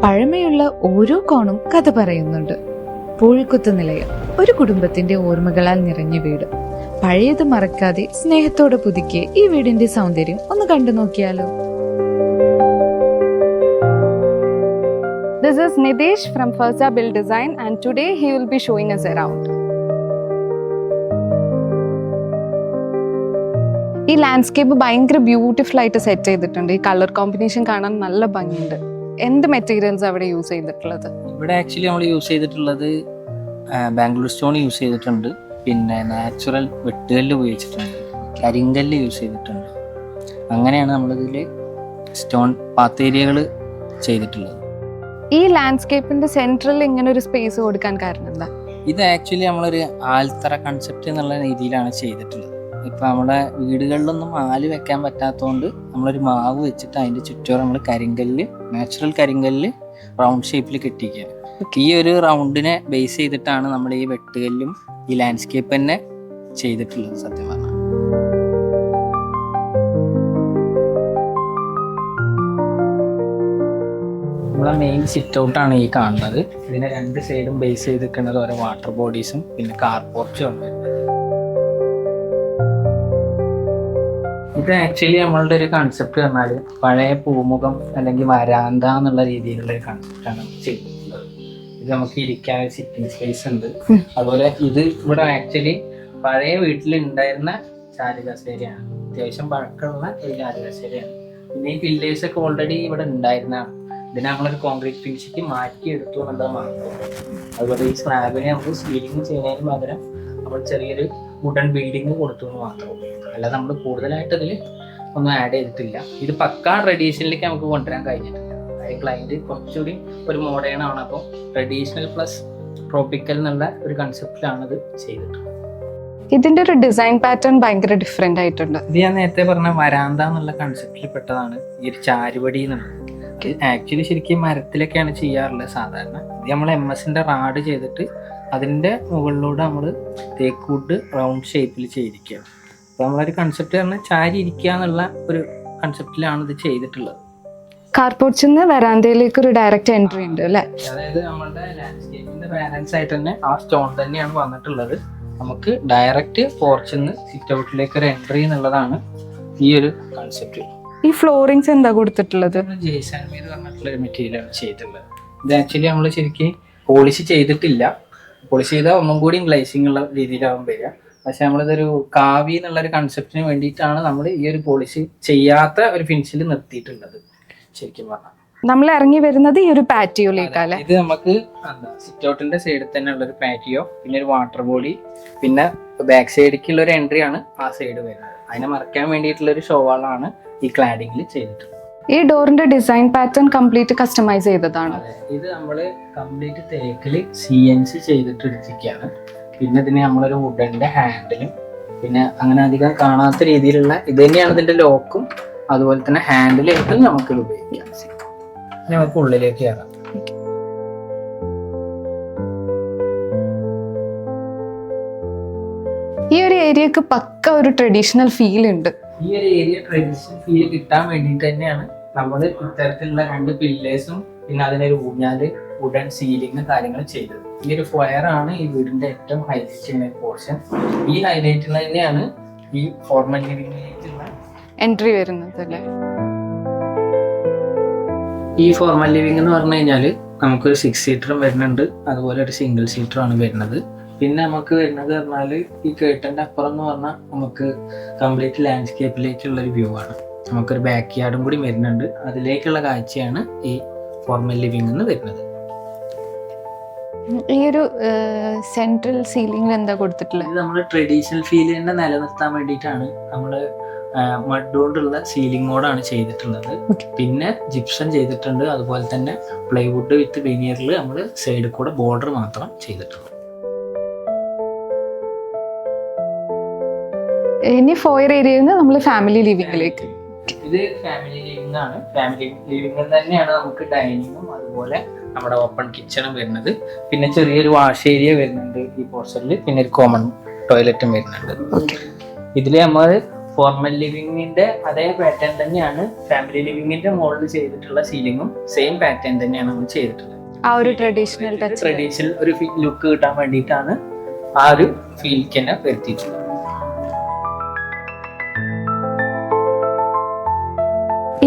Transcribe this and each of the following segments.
പഴമയുള്ള ഓരോ കോണും കഥ പറയുന്നുണ്ട്. പൂഴിക്കുത്ത് നിലയം, ഒരു കുടുംബത്തിന്റെ ഓർമ്മകളാൽ നിറഞ്ഞ വീട്. പഴയത് മറക്കാതെ സ്നേഹത്തോടെ പുതുക്കിയ ഈ വീടിന്റെ സൗന്ദര്യം ഒന്ന് കണ്ടു നോക്കിയാലോ. This is Nidesh from Firza Build Design, and today he will be showing us around. ഈ ലാൻഡ്സ്കേപ്പ് ഭയങ്കര ബ്യൂട്ടിഫുൾ ആയിട്ട് സെറ്റ് ചെയ്തിട്ടുണ്ട്. ഈ കളർ കോമ്പിനേഷൻ കാണാൻ നല്ല ഭംഗിയുണ്ട്. എന്ത് മെറ്റീരിയൽസ് അവിടെ യൂസ് ചെയ്തിട്ടുള്ളത്? ഇവിടെ ആക്ച്വലി നമ്മൾ യൂസ് ചെയ്തിട്ടുള്ളത് ബാംഗ്ലൂർ സ്റ്റോൺ യൂസ് ചെയ്തിട്ടുണ്ട്, പിന്നെ നാച്ചുറൽ വെട്ടുകല്ല് ഉപയോഗിച്ചിട്ടുണ്ട്, കരിങ്കല്ല് യൂസ് ചെയ്തിട്ടുണ്ട്. അങ്ങനെയാണ് നമ്മളിതിൽ സ്റ്റോൺ പാത്തേരിയകൾ ചെയ്തിട്ടുള്ളത്. ഈ ലാൻഡ്സ്കേപ്പിന്റെ സെൻട്രൽ ഇങ്ങനെ ഒരു സ്പേസ് കൊടുക്കാൻ കാരണം എന്താ? ഇത് ആക്ച്വലി നമ്മളൊരു ആൽത്തറ കൺസെപ്റ്റ് എന്നുള്ള രീതിയിലാണ് ചെയ്തിട്ടുള്ളത്. ഇപ്പം നമ്മുടെ വീടുകളിലൊന്നും ആല് വെക്കാൻ പറ്റാത്തതുകൊണ്ട് നമ്മളൊരു മാവ് വെച്ചിട്ട് അതിൻ്റെ ചുറ്റോറ് നമ്മൾ കരിങ്കല്ല്, നാച്ചുറൽ കരിങ്കല്ല് റൗണ്ട് ഷേപ്പിൽ കെട്ടിക്കുകയാണ്. ഈ ഒരു റൗണ്ടിനെ ബേസ് ചെയ്തിട്ടാണ് നമ്മൾ ഈ വെട്ടുകല്ലും ഈ ലാൻഡ്സ്കേപ്പ് തന്നെ ചെയ്തിട്ടുള്ളത്. സത്യം പറഞ്ഞാൽ നമ്മളെ മെയിൻ സിറ്റ് ഔട്ടാണ് ഈ കാണുന്നത്. ഇതിനെ രണ്ട് സൈഡും ബേസ് ചെയ്തിരിക്കുന്നത് ഓരോ വാട്ടർ ബോഡീസും പിന്നെ കാർ പോർച്ചും ഉണ്ട്. ഇത് ആക്ച്വലി നമ്മളുടെ ഒരു കൺസെപ്റ്റ് പറഞ്ഞാൽ പഴയ പൂമുഖം അല്ലെങ്കിൽ വരാന്ത എന്നുള്ള രീതിയിലുള്ള ഒരു കൺസെപ്റ്റാണ് ചെയ്തിട്ടുള്ളത്. ഇത് നമുക്ക് ഇരിക്കാൻ ഒരു സിറ്റിംഗ് സ്പേസ് ഉണ്ട്. അതുപോലെ ഇത് ഇവിടെ ആക്ച്വലി പഴയ വീട്ടിലുണ്ടായിരുന്ന ചാരുകസേരയാണ്, അത്യാവശ്യം പഴക്കമുള്ള ഒരു ചാരുകസേരയാണ്. പിന്നെ ഈ പില്ലേഴ്സ് ഒക്കെ ഓൾറെഡി ഇവിടെ ഉണ്ടായിരുന്നതാണ്. ഇതിനെ നമ്മളൊരു കോൺക്രീറ്റ് ഫിനിഷിക്ക് മാറ്റി എടുത്തു എന്നുള്ളത് മാത്രം. അതുപോലെ ഈ സ്ലാബിനെ നമുക്ക് സീലിംഗ് ചെയ്യുന്നതിന് പകരം നമ്മൾ ചെറിയൊരു വുഡൻ ബിൽഡിങ് കൊടുത്തു എന്ന് മാത്രമേ. അല്ലാതെ നമ്മൾ കൂടുതലായിട്ട് ഇതിൽ ഒന്നും ആഡ് ചെയ്തിട്ടില്ല. ഇത് പക്കാ ട്രഡീഷണലിലേക്ക് നമുക്ക് കൊണ്ടുവരാൻ കഴിഞ്ഞിട്ടില്ല. അതായത് ക്ലൈൻറ്റ് കുറച്ചുകൂടി ഒരു മോഡേൺ ആണ്. അപ്പോൾ ട്രഡീഷണൽ പ്ലസ് ട്രോപ്പിക്കൽ എന്നുള്ള ഒരു കൺസെപ്റ്റിലാണ് ഇത് ചെയ്തിട്ടുള്ളത്. ഇതിന്റെ ഒരു ഡിസൈൻ പാറ്റേൺ ഭയങ്കര ഡിഫറെന്റ് ആയിട്ടുണ്ട്. ഇത് ഞാൻ നേരത്തെ പറഞ്ഞ വരാന്ത എന്നുള്ള കൺസെപ്റ്റിൽ പെട്ടതാണ് ഈ ഒരു ചാരുപടി എന്നുള്ളത്. ആക്ച്വലി ശരിക്കും മരത്തിലൊക്കെയാണ് ചെയ്യാറുള്ളത് സാധാരണ. ഇത് നമ്മൾ MS-ന്റെ റാഡ് ചെയ്തിട്ട് അതിൻ്റെ മുകളിലൂടെ നമ്മൾ തേക്കൂട്ട് റൗണ്ട് ഷേപ്പിൽ ചെയ്തിരിക്കുകയാണ്. അപ്പോൾ നമ്മളൊരു കൺസെപ്റ്റ് പറഞ്ഞാൽ ചാരി ഇരിക്കുക എന്നുള്ള ഒരു കൺസെപ്റ്റിലാണ് ഇത് ചെയ്തിട്ടുള്ളത്. കാർപോർച്ചിൽ നിന്ന് വരാന്തയിലേക്ക് ഒരു ഡയറക്റ്റ് എൻട്രി ഉണ്ട് അല്ലേ? അതായത് നമ്മളുടെ ലാൻഡ്സ്കേപ്പിന്റെ ബാലൻസ് ആയിട്ട് തന്നെ ആ സ്റ്റോൺ തന്നെയാണ് വന്നിട്ടുള്ളത്. നമുക്ക് ഡയറക്റ്റ് പോർച്ചിൽ നിന്ന് സിറ്റ് ഔട്ടിലേക്ക് ഒരു എൻട്രി എന്നുള്ളതാണ് ഈ ഒരു കൺസെപ്റ്റ്. ഈ ഫ്ലോറിങ്സ് എന്താ കൊടുത്തിട്ടുള്ളത്? ജയ്സാൻമീർ പറഞ്ഞിട്ടുള്ള ഒരു മെറ്റീരിയലാണ് ചെയ്തിട്ടുള്ളത്. ഇത് ആക്ച്വലി നമ്മൾ ശരിക്കും പോളിഷ് ചെയ്തിട്ടില്ല. പോളിഷ് ചെയ്താൽ ഒന്നും കൂടി ഗ്ലേസിംഗ് ഉള്ള രീതിയിലാവും വരിക. പക്ഷെ നമ്മളിതൊരു കാവി എന്നുള്ള ഒരു കൺസെപ്റ്റിന് വേണ്ടിയിട്ടാണ് നമ്മൾ ഈ ഒരു പോളിഷ് ചെയ്യാത്ത ഒരു ഫിനിഷിൽ നിർത്തിയിട്ടുള്ളത്. ശരിക്കും പറഞ്ഞാൽ നമ്മൾ ഇറങ്ങി വരുന്നത് ഈ ഒരു പാറ്റിയോയിലേക്കല്ലേ? ഇത് നമുക്ക് സിറ്റ് ഔട്ടിന്റെ സൈഡിൽ തന്നെ ഉള്ള ഒരു പാറ്റിയോ, പിന്നെ ഒരു വാട്ടർ ബോഡി, പിന്നെ ബാക്ക് സൈഡിലേക്കുള്ള ഒരു എൻട്രി ആണ് ആ സൈഡ് വരുന്നത്. അതിനെ മറക്കാൻ വേണ്ടിയിട്ടുള്ള ഒരു ഷോവാളാണ് ഈ ക്ലാഡിങ്ങിൽ ചെയ്തിട്ടുള്ളത്. ഈ ഡോറിന്റെ ഡിസൈൻ പാറ്റേൺ കംപ്ലീറ്റ് കസ്റ്റമൈസ് ചെയ്തതാണ്. ഇത് നമ്മള് കംപ്ലീറ്റ് തേക്കില് CNC ചെയ്തിട്ട് എടുത്തിരിക്കുകയാണ്. പിന്നെ ഇതിന് നമ്മളൊരു വുഡന്റെ ഹാൻഡിലും പിന്നെ അങ്ങനെ അധികം കാണാത്ത രീതിയിലുള്ള ഇത് തന്നെയാണ് ഇതിന്റെ ലോക്കും. അതുപോലെ തന്നെ ഹാൻഡിലായിട്ടും നമുക്ക് ഉപയോഗിക്കാം. നമുക്ക് ഉള്ളിലേക്ക് കയറാം. ഈ ഒരു ഏരിയക്ക് പക്ക ഒരു ട്രഡീഷണൽ ഫീൽ ഉണ്ട്. ഈ ഒരു ഏരിയ ട്രഡീഷണൽ ഫീൽ കിട്ടാൻ വേണ്ടിയിട്ട് തന്നെയാണ് നമ്മൾ ഇത്തരത്തിലുള്ള രണ്ട് പില്ലേഴ്സും പിന്നെ അതിനൊരു ഊഞ്ഞാല്, വുഡൻ സീലിംഗ് കാര്യങ്ങൾ ചെയ്തത്. ഈ ഒരു ഫയർ ആണ് ഈ വീടിന്റെ ഏറ്റവും ഹൈലൈറ്റ് ചെയ്യുന്ന പോർഷൻ. ഈ ഹൈലൈറ്റിൽ തന്നെയാണ് ഈ ഫോർമൽ ലിവിംഗിലേക്കുള്ള എൻട്രി വരുന്നത് അല്ലേ? ഈ ഫോർമൽ ലിവിംഗ് എന്ന് പറഞ്ഞു കഴിഞ്ഞാൽ നമുക്കൊരു 6 സീറ്ററും വരുന്നുണ്ട്, അതുപോലെ ഒരു സിംഗിൾ സീറ്ററും ആണ് വരുന്നത്. പിന്നെ നമുക്ക് വരുന്നത് പറഞ്ഞാൽ ഈ കേട്ടൻ്റെ അപ്പുറം എന്ന് പറഞ്ഞാൽ നമുക്ക് കംപ്ലീറ്റ് ലാൻഡ്സ്കേപ്പിലേക്കുള്ള ഒരു വ്യൂ ആണ്. നമുക്കൊരു ബാക്ക് യാർഡും കൂടി വരുന്നുണ്ട്. അതിലേക്കുള്ള കാഴ്ചയാണ് ഈ ഫോർമൽ ലിവിംഗ് എന്ന് വരുന്നത്. ഈ ഒരു സെൻട്രൽ സീലിംഗിൽ എന്താ കൊടുത്തിട്ടുള്ളത്? ഇത് നമ്മൾ ട്രഡീഷണൽ ഫീൽ തന്നെ നിലനിർത്താൻ വേണ്ടിയിട്ടാണ് നമ്മൾ മഡ് കൊണ്ടുള്ള സീലിംഗ് മോഡാണ് ചെയ്തിട്ടുള്ളത്. പിന്നെ ജിപ്സം ചെയ്തിട്ടുണ്ട്. അതുപോലെ തന്നെ പ്ലൈവുഡ് വിത്ത് വെനീറിൽ നമ്മൾ സൈഡിൽ കൂടെ ബോർഡർ മാത്രം ചെയ്തിട്ടുണ്ട്. ഇനി ഫോയർ ഏരിയയിൽ നിന്ന് നമ്മൾ ഫാമിലി ലിവിംഗിലേക്ക്. ഇത് ഫാമിലി ലിവിംഗ് ആണ്. ഫാമിലി ലിവിംഗിൽ തന്നെയാണ് നമുക്ക് ഡൈനിങ്ങും അതുപോലെ നമ്മുടെ ഓപ്പൺ കിച്ചണും വരുന്നത്. പിന്നെ ചെറിയൊരു വാഷ് ഏരിയ വരുന്നുണ്ട് ഈ പോർഷനിൽ. പിന്നെ ഒരു കോമൺ ടോയ്ലറ്റും വരുന്നുണ്ട്. ഇതിൽ നമ്മൾ ഫോർമൽ ലിവിങ്ങിന്റെ അതേ പാറ്റേൺ തന്നെയാണ് ഫാമിലി ലിവിങ്ങിന്റെ മുകളിൽ ചെയ്തിട്ടുള്ള സീലിങ്ങും സെയിം പാറ്റേൺ തന്നെയാണ് നമ്മൾ ചെയ്തിട്ടുള്ളത്. ആ ഒരു ട്രഡീഷണൽ ടച്ച്, ട്രഡീഷണൽ ഒരു ലുക്ക് കിട്ടാൻ വേണ്ടിയിട്ടാണ് ആ ഒരു ഫീൽക്ക് തന്നെ വരുത്തിയിട്ടുള്ളത്.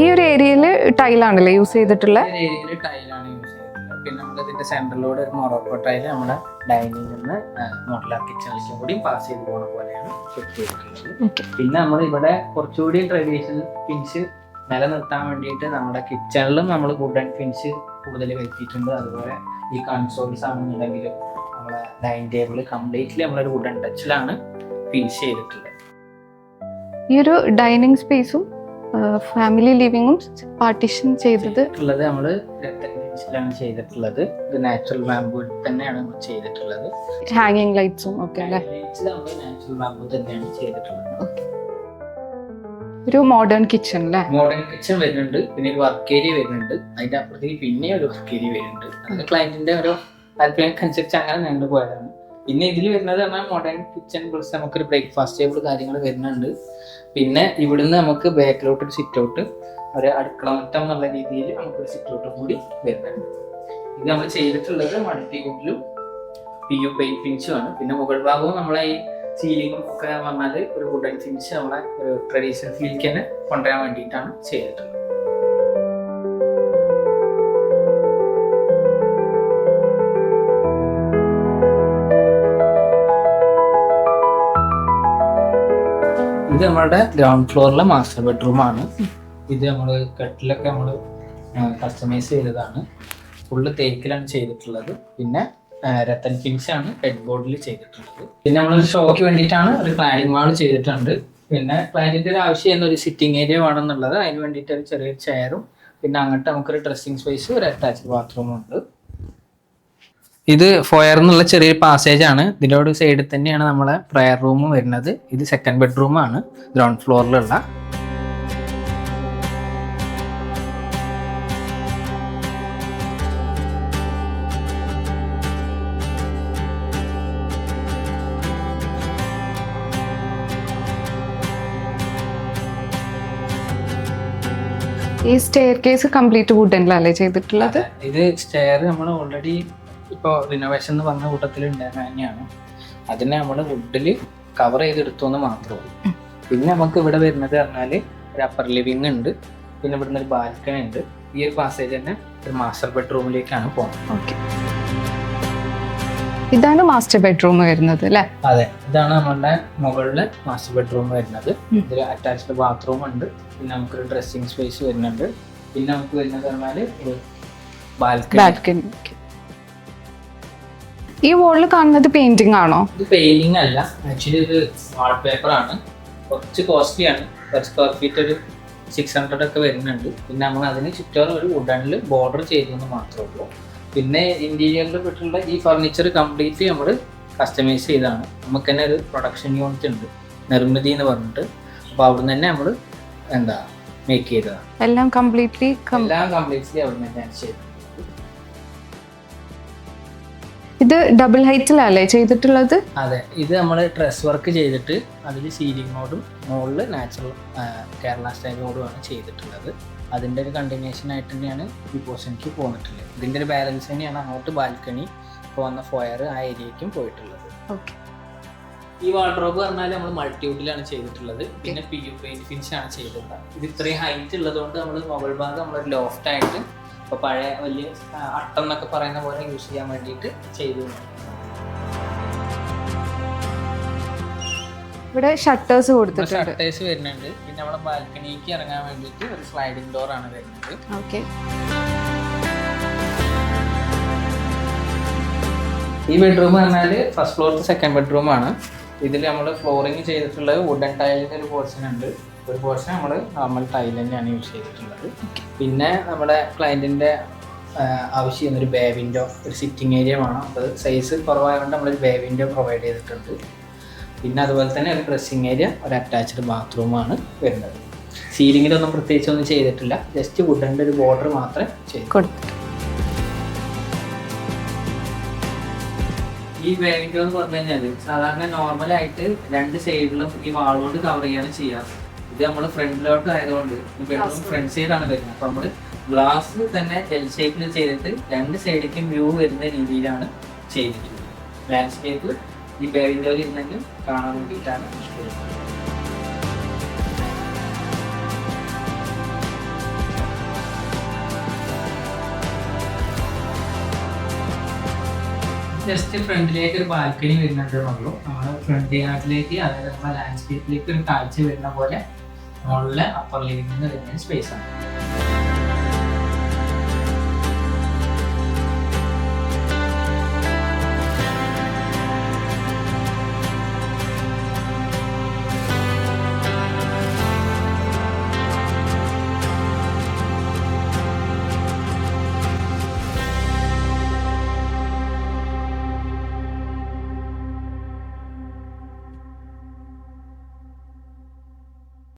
ഈ ഒരു ഏരിയയിൽ ടൈലാണല്ലേ യൂസ് ചെയ്തിട്ടുള്ളത്? ഏരിയയിൽ ടൈലാണ് യൂസ് ചെയ്തിട്ടുള്ളത്. പിന്നെ നമ്മൾ ഇതിന്റെ സെന്ററിലൂടെ ഒരു മൊറോക്കോ ടൈല് നമ്മുടെ ഡൈനിങ്ങിൽ നിന്ന് മോഡലാർ കിച്ചണിലേക്കും കൂടി പാസ് ചെയ്ത് പോകുന്ന പോലെയാണ് സെറ്റ് ചെയ്തിട്ടുള്ളത്. പിന്നെ നമ്മൾ ഇവിടെ കുറച്ചുകൂടി ട്രഡീഷണൽ ഫിനിഷ് നിലനിർത്താൻ വേണ്ടിയിട്ട് നമ്മുടെ കിച്ചണിലും നമ്മൾ വുഡൻ ഫിനിഷ് കൂടുതൽ വരുത്തിയിട്ടുണ്ട്. അതുപോലെ ഈ കൺസോൾസ് ആണെന്നുണ്ടെങ്കിലും നമ്മളെ ഡൈനിങ് ടേബിൾ കംപ്ലീറ്റ്ലി നമ്മളൊരു വുഡൻ ടച്ചിലാണ് ഫിനിഷ് ചെയ്തിട്ടുള്ളത്. ഈ ഒരു ഡൈനിങ് സ്പേസും ഫാമിലി ലിവിങ്ങും പാർട്ടീഷൻ ചെയ്തത് നമ്മൾ ാണ് ചെയ്തിട്ടുള്ളത്. ഇത് നാച്ചുറൽ ബാംബൂ തന്നെയാണ് നമ്മൾ ചെയ്തിട്ടുള്ളത്. ഹാങ്ങിങ് ലൈറ്റ്സും ഒക്കെ അല്ലേ? നമ്മൾ നാച്ചുറൽ ബാംബൂ തന്നെയാണ് ചെയ്തിട്ടുള്ളത്. ഒരു മോഡേൺ കിച്ചൺ അല്ലേ? മോഡേൺ കിച്ചൺ വരുന്നുണ്ട്. പിന്നെ ഒരു വർക്ക് ഏരിയ വരുന്നുണ്ട്. അതിന്റെ അപ്പുറത്തേക്ക് പിന്നെ ഒരു വർക്ക് ഏരിയ വരുന്നുണ്ട്. അത് ക്ലയന്റിന്റെ ഒരു താല്പര്യമനുസരിച്ച് അങ്ങനെ ഞങ്ങൾ പോയതാണ്. പിന്നെ ഇതിൽ വരുന്നത് പറഞ്ഞാൽ മോഡേൺ കിച്ചൺ പ്ലസ് നമുക്കൊരു ബ്രേക്ക്ഫാസ്റ്റ് ടേബിൾ കാര്യങ്ങൾ വരുന്നുണ്ട്. പിന്നെ ഇവിടുന്ന് നമുക്ക് ബാക്കിലോട്ട് ഒരു സിറ്റ് ഔട്ട്, ഒരു അടുക്കളമറ്റം എന്നുള്ള രീതിയിൽ നമുക്കൊരു സിറ്റ് ഔട്ടും കൂടി വരുന്നുണ്ട്. ഇത് നമ്മൾ ചെയ്തിട്ടുള്ളത് മൾട്ടിവുഡിലും PU പെയിന്റ് ഫിനിഷും ആണ്. പിന്നെ മുകൾ ഭാഗവും നമ്മളെ ഈ സീലിംഗും ഒക്കെ വന്നാൽ ഒരു വുഡൻ ഫിനിഷ് നമ്മളെ ഒരു ട്രഡീഷണൽ ഫീൽക്ക് തന്നെ കൊണ്ടുവരാൻ വേണ്ടിയിട്ടാണ് ചെയ്തിട്ടുള്ളത്. ഇത് നമ്മളുടെ ഗ്രൗണ്ട് ഫ്ലോറിലെ മാസ്റ്റർ ബെഡ്റൂം ആണ്. ഇത് നമ്മൾ കട്ടിലൊക്കെ നമ്മൾ കസ്റ്റമൈസ് ചെയ്തതാണ്. ഫുള്ള് തേക്കിലാണ് ചെയ്തിട്ടുള്ളത്. പിന്നെ രത്തൻ ഫിനിഷ് ആണ് ഹെഡ് ബോർഡിൽ ചെയ്തിട്ടുള്ളത്. പിന്നെ നമ്മളൊരു ഷോയ്ക്ക് വേണ്ടിയിട്ടാണ് ഒരു ക്ലൈഡിംഗ് വാൾ ചെയ്തിട്ടുണ്ട്. പിന്നെ ക്ലയന്റിന്റെ ഒരു ആവശ്യം ഒരു സിറ്റിംഗ് ഏരിയ വേണമെന്നുള്ളത്, അതിന് വേണ്ടിയിട്ട് ഒരു ചെറിയൊരു ചെയറും പിന്നെ അങ്ങോട്ട് നമുക്കൊരു ഡ്രസ്സിംഗ് സ്പേസ്, ഒരു അറ്റാച്ച്ഡ് ബാത്റൂമും ഉണ്ട്. ഇത് ഫോയർ എന്നുള്ള ചെറിയൊരു പാസേജ് ആണ്. ഇതിൻ്റെ ഒരു സൈഡിൽ തന്നെയാണ് നമ്മളെ പ്രയർ റൂം വരുന്നത്. ഇത് സെക്കൻഡ് ബെഡ്റൂം ആണ് ഗ്രൗണ്ട് ഫ്ലോറിലുള്ള. ഈ സ്റ്റെയർ കേസ് കംപ്ലീറ്റ് വുഡനിലല്ലേ ചെയ്തിട്ടുള്ളത്? ഇത് സ്റ്റെയർ നമ്മൾ ഓൾറെഡി ഇപ്പോൾ റിനോവേഷൻ എന്ന് പറഞ്ഞ കൂട്ടത്തിൽ ഉണ്ടായിരുന്ന തന്നെയാണ്. അതിനെ നമ്മൾ വുഡിൽ കവർ ചെയ്തെടുത്തു എന്ന് മാത്രമേ ഉള്ളൂ. പിന്നെ നമുക്ക് ഇവിടെ വരുന്നത് പറഞ്ഞാൽ ഒരു അപ്പർ ലിവിങ് ഉണ്ട്. പിന്നെ ഇവിടുന്ന് ഒരു ബാൽക്കണി ഉണ്ട്. ഈ ഒരു പാസേജ് തന്നെ ഒരു മാസ്റ്റർ ബെഡ്റൂമിലേക്കാണ് പോകുന്നത്. ഓക്കെ, ഇതാണ് മാസ്റ്റർ ബെഡ്റൂം വരുന്നത് അല്ലേ? അതെ, ഇതാണ് നമ്മളുടെ മുകളിലെ മാസ്റ്റർ ബെഡ്റൂം വരുന്നത്. ഇതിൽ അറ്റാച്ച്ഡ് ബാത്റൂം ഉണ്ട്. പിന്നെ നമുക്കൊരു ഡ്രസ്സിംഗ് സ്പേസ് വരുന്നുണ്ട്. പിന്നെ നമുക്ക് വരുന്നത് പറഞ്ഞാൽ ഒരു ബാൽക്കണി. ഈ വോളിൽ കാണുന്നത് പെയിന്റിംഗ് ആണോ? ഇത് പെയിന്റിംഗ് അല്ല, ആക്ച്വലി ഇത് വാൾപേപ്പർ ആണ്. കുറച്ച് കോസ്റ്റ്ലി ആണ്. പെർ സ്ക്വയർ ഫീറ്റ് ഒരു 600 ഒക്കെ വരുന്നുണ്ട്. പിന്നെ നമ്മൾ അതിന് ചുറ്റോറും ഒരു വുഡനിൽ ബോർഡർ ചെയ്തെന്ന് മാത്രമേ ഉള്ളൂ. പിന്നെ ഇന്റീരിയറിൽ പെട്ടുള്ള ഈ ഫർണിച്ചർ കംപ്ലീറ്റ്ലി നമ്മൾ കസ്റ്റമൈസ് ചെയ്താണ്. നമുക്ക് തന്നെ ഒരു പ്രൊഡക്ഷൻ യൂണിറ്റ് ഉണ്ട്, നിർമ്മിതി എന്ന് പറഞ്ഞിട്ട്. അപ്പോൾ അവിടുന്ന് തന്നെ നമ്മൾ മേക്ക് ചെയ്തതാണ്. എല്ലാം കംപ്ലീറ്റ്ലി അവിടുന്ന് തന്നെയാണ് ചെയ്തത്. ഇത് ഡബിൾ ഹൈറ്റിലല്ലേ ചെയ്തിട്ടുള്ളത്? അതെ, ഇത് നമ്മൾ ഡ്രസ് വർക്ക് ചെയ്തിട്ട് അതിൽ സീലിങ്ങോടും മുകളിൽ നാച്ചുറൽ കേരള സ്റ്റൈലോടുമാണ് ചെയ്തിട്ടുള്ളത്. അതിൻ്റെ ഒരു കണ്ടിന്യൂഷൻ ആയിട്ട് തന്നെയാണ് ഈ പോർഷനിലേക്ക് പോന്നിട്ടുള്ളത്. ഇതിൻ്റെ ഒരു ബാലൻസ് തന്നെയാണ് അങ്ങോട്ട് ബാൽക്കണി ഇപ്പോൾ വന്ന ഫോയർ ആ ഏരിയയ്ക്കും പോയിട്ടുള്ളത്. ഓക്കെ, ഈ വാർഡ്രോബ് പറഞ്ഞാൽ നമ്മൾ മൾട്ടിവുഡിലാണ് ചെയ്തിട്ടുള്ളത്. പിന്നെ PU പെയിന്റ് ഫിനിഷ് ആണ് ചെയ്തിട്ടുള്ളത്. ഇത് ഇത്രയും ഹൈറ്റ് ഉള്ളതുകൊണ്ട് നമ്മൾ മുകൾ ഭാഗം നമ്മളൊരു ലോഫ്റ്റ് ആയിട്ട് ഇപ്പോൾ പഴയ വലിയ അട്ടം എന്നൊക്കെ പറയുന്ന പോലെ യൂസ് ചെയ്യാൻ വേണ്ടിയിട്ട് ചെയ്തു. ഇവിടെ ഷട്ടേഴ്സ് കൊടുത്തിട്ടുണ്ട്. ഷട്ടേഴ്സ് വരുന്നുണ്ട്. പിന്നെ നമ്മളെ ബാൽക്കണിക്ക് ഇറങ്ങാൻ വേണ്ടിയിട്ട് ഒരു സ്ലൈഡിംഗ് ഡോർ ആണ് വരുന്നത്. ഓക്കെ, ഈ ബെഡ്റൂം പറഞ്ഞാൽ ഫസ്റ്റ് ഫ്ലോറിൽ സെക്കൻഡ് ബെഡ്റൂം ആണ്. ഇതിൽ നമ്മൾ ഫ്ലോറിങ് ചെയ്തിട്ടുള്ളത് വുഡൻ ടൈലിൻ്റെ ഒരു പോർഷൻ ഉണ്ട്. ഒരു പോർഷൻ നമ്മൾ നോർമൽ ടൈൽ തന്നെയാണ് യൂസ് ചെയ്തിട്ടുള്ളത്. പിന്നെ നമ്മുടെ ക്ലയൻറ്റിൻ്റെ ആവശ്യം ഒരു ബേ വിൻഡോ, ഒരു സിറ്റിംഗ് ഏരിയ വേണം. അത് സൈസ് കുറവായതുകൊണ്ട് നമ്മളൊരു ബേ വിൻഡോ പ്രൊവൈഡ് ചെയ്തിട്ടുണ്ട്. പിന്നെ അതുപോലെ തന്നെ ഒരു ഡ്രസ്സിംഗ് ഏരിയ, ഒരു അറ്റാച്ച്ഡ് ബാത്റൂമാണ് വരുന്നത്. സീലിങ്ങിലൊന്നും പ്രത്യേകിച്ചൊന്നും ചെയ്തിട്ടില്ല, ജസ്റ്റ് വുഡൻ്റെ ഒരു ബോർഡർ മാത്രമേ ചെയ്തിട്ടുള്ളൂ. ഈ ബേ വിൻഡോ എന്ന് പറഞ്ഞു കഴിഞ്ഞാൽ സാധാരണ നോർമലായിട്ട് രണ്ട് സൈഡിലും ഈ വാൾ കൊണ്ട് കവർ ചെയ്യാണ് ചെയ്യാറ്. ഇത് നമ്മൾ ഫ്രണ്ടിലോട്ട് ആയതുകൊണ്ട് ബെഡ്റൂം ഫ്രണ്ട് സൈഡാണ് വരുന്നത്. അപ്പൊ നമ്മള് ഗ്ലാസ് തന്നെ എൽ ഷേപ്പിൽ ചെയ്തിട്ട് രണ്ട് സൈഡിലേക്കും വ്യൂ വരുന്ന രീതിയിലാണ് ചെയ്തിട്ടുള്ളത്. ലാൻഡ്സ്കേപ്പ് ഈ വിൻഡോയിൽ ഇരുന്നെങ്കിൽ കാണാൻ വേണ്ടിയിട്ടാണ് ഇഷ്ടപ്പെടുന്നത്. ജസ്റ്റ് ഫ്രണ്ടിലേക്ക് ഒരു ബാൽക്കണി വരുന്നുണ്ടെന്നുള്ളൂ. നമ്മൾ ഫ്രണ്ട് യാർഡിലേക്ക്, അതായത് നമ്മുടെ ലാൻഡ്സ്കേപ്പിലേക്ക് ഒരു കാഴ്ച വരുന്ന പോലെ മുകളിലെ അപ്പർ ലിവിംഗ് വരുന്ന സ്പേസ് ആണ്.